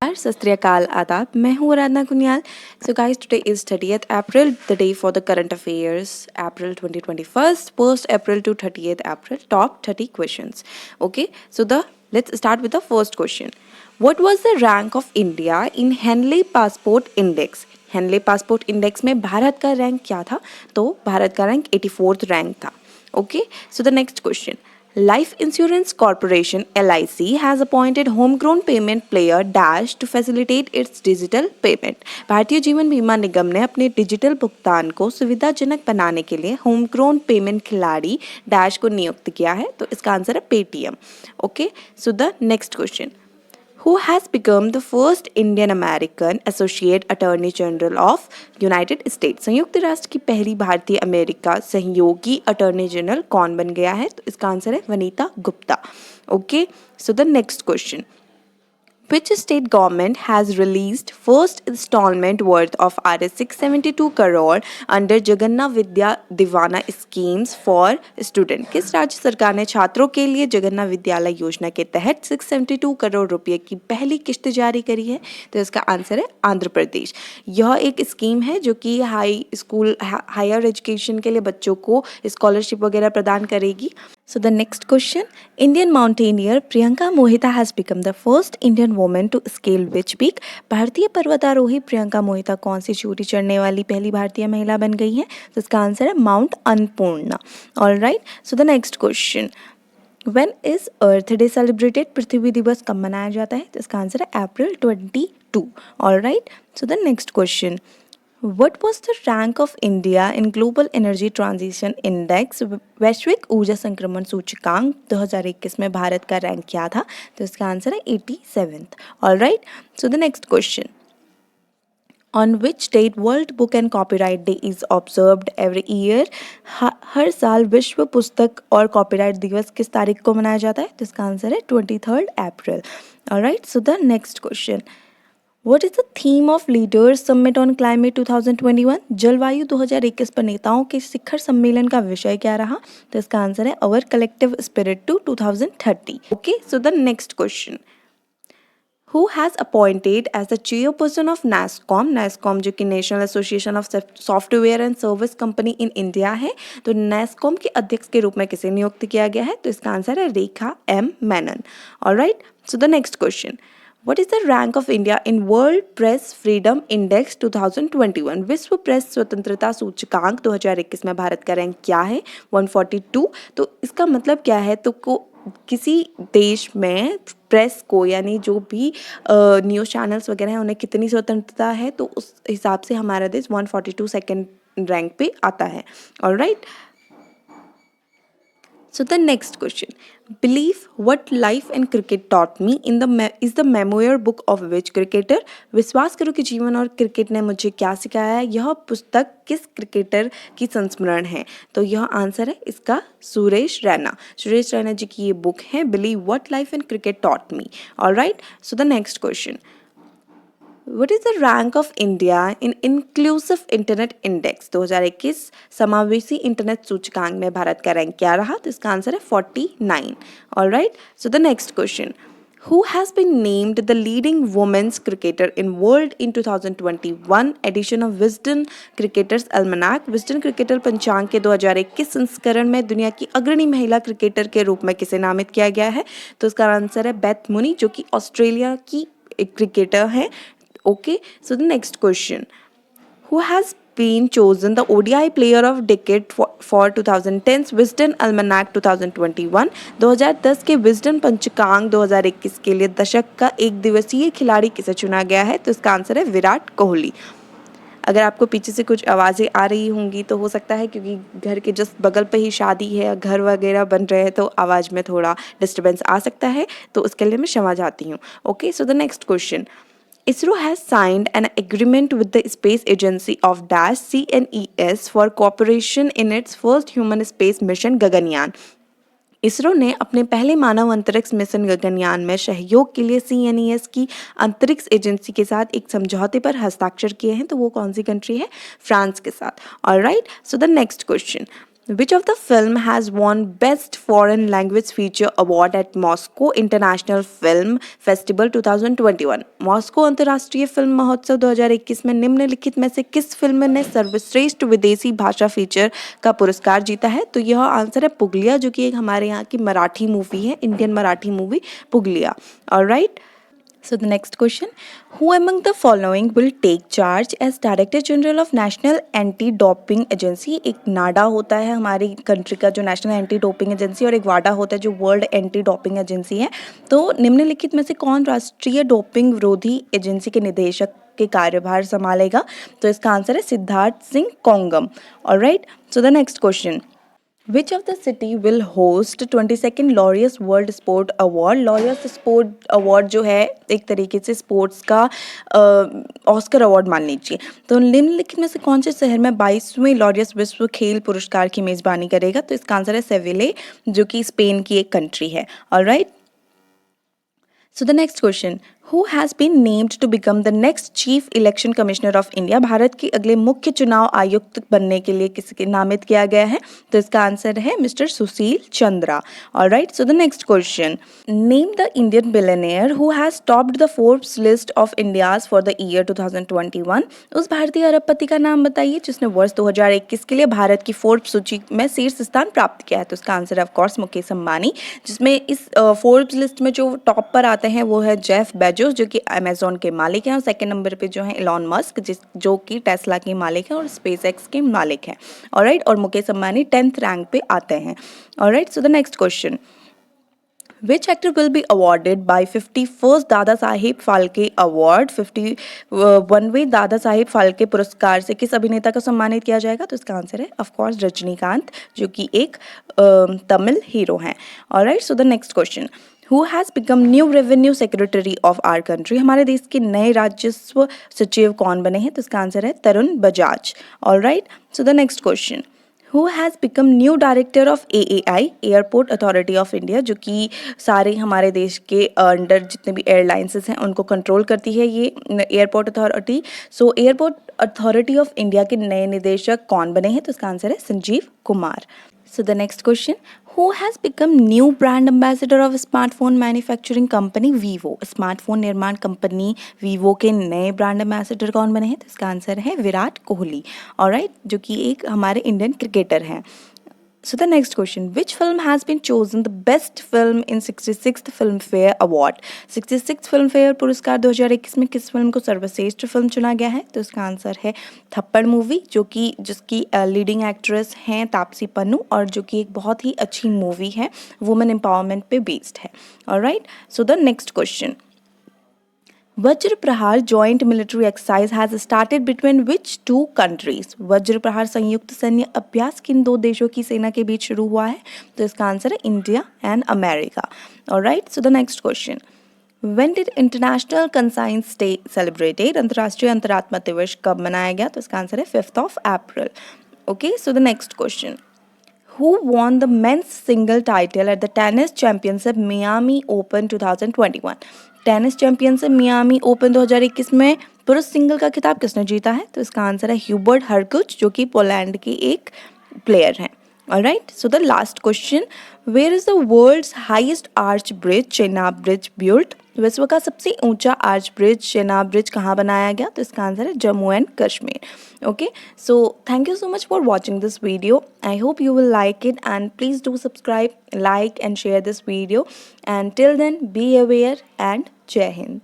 सत श्री अकाल आदाब, मैं हूँ आराधना Kuniyal. So guys, today is 30th April, the day for the current affairs, April 2021, post April to 30th April, top 30 questions. Okay, so let's start with the first question. What was the rank of India in Henley Passport Index? Henley passport index में भारत का rank क्या था? तो भारत का rank 84th rank था. Okay, so the next question. Life Insurance Corporation LIC has appointed homegrown payment player Dash to facilitate its digital payment. Bharatiya Jeevan बीमा निगम ने अपने डिजिटल भुगतान को सुविधाजनक बनाने के लिए होमग्रोन पेमेंट खिलाड़ी डैश को नियुक्त किया है. तो इसका आंसर है Paytm. Okay, so the next question. Who has become the first Indian American Associate Attorney General of United States? संयुक्त राष्ट्र की पहली भारतीय अमेरिका सहयोगी अटॉर्नी जनरल कौन बन गया है? तो इसका आंसर है Vanita Gupta. Okay, so the next question. Which state government has released first installment worth of Rs 672 crore under Jagananna विद्या दीवाना schemes for student? किस राज्य सरकार ने छात्रों के लिए जगन्ना विद्यालय योजना के तहत 672 करोड़ रुपए की पहली किस्त जारी करी है? तो इसका आंसर है आंध्र प्रदेश. यह एक स्कीम है जो कि हायर एजुकेशन के लिए बच्चों को स्कॉलरशिप वगैरह प्रदान करेगी. So the next question. Indian mountaineer Priyanka Mohita has become the first Indian woman to scale which peak? भारतीय पर्वतारोही प्रियंका मोहिता कौन सी चोटी चढ़ने वाली पहली भारतीय महिला बन गई है? तो इसका आंसर है mount Annapurna. All right, so the next question. When is Earth Day celebrated? पृथ्वी दिवस कब मनाया जाता है? तो इसका आंसर है अप्रैल 22. All right, so the next question. What was the rank of India in Global Energy Transition Index? वैश्विक ऊर्जा संक्रमण सूचकांक 2021 में भारत का रैंक क्या था? तो इसका आंसर है 87th. All right. So the next question. On which date World Book and Copyright Day is observed every year? हर साल विश्व पुस्तक और कॉपीराइट दिवस किस तारीख को मनाया जाता है? तो इसका आंसर है 23rd April. All right. So the next question. What is the theme of Leaders Summit on Climate 2021? जलवायु 2021 पर नेताओं के शिखर सम्मेलन का विषय क्या रहा? तो इसका आंसर है Our Collective Spirit to 2030. Okay, so the next question. Who has appointed as the chairperson of NASSCOM? NASSCOM जो कि national association of software and service company in India है. तो NASSCOM के अध्यक्ष के रूप में किसे नियुक्त किया गया है? तो इसका आंसर है Rekha M Menon. Alright, so the next question. What is the rank of India in World Press Freedom Index 2021? विश्व प्रेस स्वतंत्रता सूचकांक 2021 में भारत का रैंक क्या है? 142. तो इसका मतलब क्या है? तो किसी देश में प्रेस को यानी जो भी न्यूज़ चैनल्स वगैरह हैं उन्हें कितनी स्वतंत्रता है, तो उस हिसाब से हमारा देश 142 सेकेंड रैंक पे आता है. Alright, so the next question. Believe what life and cricket taught me is the memoir book of which cricketer? विश्वास करो कि जीवन और क्रिकेट ने मुझे क्या सिखाया है. यह पुस्तक किस क्रिकेटर की संस्मरण है? तो यह आंसर है इसका सुरेश रैना. सुरेश रैना जी की ये बुक है Believe what life and cricket taught me. All right, so the next question. What is the rank of India in Inclusive Internet Index? 2021 समावेशी इंटरनेट सूचकांक में भारत का रैंक क्या रहा? तो इसका आंसर है 49. All right. So the next question. Who has been named the leading women's cricketer in world in 2021 edition of Wisden Cricketers Almanac? Wisden Cricketer पंचांग के 2021 संस्करण में दुनिया की अग्रणी महिला क्रिकेटर के रूप में किसे नामित किया गया है? तो इसका आंसर है बेथ मुनी जो कि ऑस्ट्रेलिया की एक क्रिकेटर है. Okay, so the next question. Who has been chosen the ODI player of decade for 2010's Wisden Almanac 2021? 2010 के विजडन पंचकांग 2021 के लिए दशक का एक दिवसीय खिलाड़ी किसे चुना गया है? तो इसका आंसर है विराट कोहली. अगर आपको पीछे से कुछ आवाज़ें आ रही होंगी तो हो सकता है क्योंकि घर के जस्ट बगल पे ही शादी है या घर वगैरह बन रहे हैं तो आवाज़ में थोड़ा डिस्टर्बेंस आ सकता है, तो उसके लिए मैं क्षमा चाहती हूँ. Okay, so the next question. ISRO has signed an agreement with the Space Agency of Dash CNES for cooperation in its first human space mission Gaganyaan. ISRO ने अपने पहले मानव अंतरिक्ष मिशन गगनयान में सहयोग के लिए CNES की अंतरिक्ष एजेंसी के साथ एक समझौते पर हस्ताक्षर किए हैं. तो वो कौन सी कंट्री है? फ्रांस के साथ. Alright, so the next question. Which of the film has won Best Foreign Language Feature Award at Moscow International Film Festival 2021? Moscow अंतर्राष्ट्रीय फिल्म महोत्सव 2021 में निम्नलिखित में से किस फिल्म ने सर्वश्रेष्ठ विदेशी भाषा फीचर का पुरस्कार जीता है? तो यह आंसर है पुगलिया, जो कि एक हमारे यहाँ की मराठी मूवी है, Indian Marathi movie Pugalya. Alright. So the next question, who among the following will take charge as Director General of National Anti-Doping Agency? एक नाडा होता है हमारी कंट्री का जो नेशनल एंटी डोपिंग एजेंसी, और एक वाडा होता है जो वर्ल्ड एंटी डोपिंग एजेंसी है. तो निम्नलिखित में से कौन राष्ट्रीय डोपिंग विरोधी एजेंसी के निदेशक के कार्यभार संभालेगा? तो इसका आंसर है Siddharth Singh Kongam. Alright. So the next question, Which of the city will host 22nd Laureus World Sport Award? Laureus Sport Award जो है एक तरीके से स्पोर्ट्स का ऑस्कर अवार्ड मान लीजिए. तो निम्नलिखित में से कौन से शहर में 22वें लॉरियस विश्व खेल पुरस्कार की मेज़बानी करेगा? तो इसका आंसर है सेविले, जो कि स्पेन की एक कंट्री है. Alright. So the next question, who has been named to become the next Chief Election Commissioner of India? Bharat के अगले मुख्य चुनाव आयुक्त बनने के लिए किसके नामित किया गया है? तो इसका आंसर है mister Sushil Chandra. Alright, so the next question, name the Indian billionaire who has topped the Forbes list of India's for the year 2021. उस भारतीय अरबपति का नाम बताइए जिसने वर्ष 2021 के लिए भारत की फोर्ब्स सूची में शीर्ष स्थान प्राप्त किया है. तो इसका आंसर है ऑफ कोर्स मुकेश अंबानी, जिसमें इस फोर्ब्स लिस्ट में जो टॉप पर आते हैं वो है जेफ बेजोस, जो कि अमेजोन के मालिक हैं, और सेकंड नंबर पे जो है इलॉन मस्क, जो कि टेस्ला के मालिक हैं और स्पेस एक्स के मालिक हैं. ऑलराइट. और मुकेश अंबानी 10th रैंक पे आते हैं. Alright. So the next question, Which actor will be awarded by 51st Dada Saheb Phalke award? 51वें Dada Saheb Phalke पुरस्कार से किस अभिनेता को सम्मानित किया जाएगा? तो इसका आंसर है ऑफ कोर्स रजनीकांत, जो कि एक तमिल हीरो हैं. Alright. So the next question, Who has become new revenue secretary of our country? हमारे देश के नए राजस्व सचिव कौन बने हैं? तो इसका आंसर है Tarun Bajaj. Alright. So the next question, Who has become new director of AAI, airport authority of India, जो कि सारे हमारे देश के अंडर जितने भी एयरलाइंसेस हैं उनको कंट्रोल करती है ये airport authority. So airport authority of India के नए निदेशक कौन बने हैं? तो इसका आंसर है Sanjeev Kumar. So the next question, who has become new brand ambassador of smartphone manufacturing company Vivo? Smartphone निर्माण कंपनी Vivo के नए ब्रांड एम्बेसडर कौन बने हैं? तो इसका आंसर है विराट कोहली. ऑलराइट. जो कि एक हमारे इंडियन क्रिकेटर हैं. So the next question, which film has been chosen the best film in 66th Filmfare Award? 66th Filmfare पुरस्कार 2021 में किस फिल्म को सर्वश्रेष्ठ फिल्म चुना गया है? तो इसका आंसर है थप्पड़ मूवी, जिसकी लीडिंग एक्ट्रेस हैं तापसी पन्नू, और जो कि एक बहुत ही अच्छी मूवी है, वुमेन एम्पावरमेंट पे बेस्ड है. Alright. So the next question, Vajra Prahar joint military exercise has started between which two countries? Vajra Prahar संयुक्त सैन्य अभ्यास किन दो देशों की सेना के बीच शुरू हुआ है? तो इसका आंसर है India and America. Alright. So the next question, When did International Conscience Day celebrated? अंतर्राष्ट्रीय अंतरात्मा दिवस कब मनाया गया? तो इसका आंसर है 5th of April. Okay, so the next question, who won the men's single title at the tennis championship Miami Open 2021? Tennis championship Miami open 2021 में पुरुष सिंगल का खिताब किसने जीता है? तो इसका आंसर है ह्यूबर्ट हरकुच, जो कि पोलैंड के एक प्लेयर हैं. Alright. So the last question, where is the world's highest arch bridge Chenab bridge built? विश्व का सबसे ऊंचा आर्च ब्रिज चेनाब ब्रिज कहाँ बनाया गया? तो इसका आंसर है Jammu and Kashmir. Okay. So thank you so much for watching this video. I hope you will like it, and please do subscribe, like and share this video, and till then be aware and Jai Hind.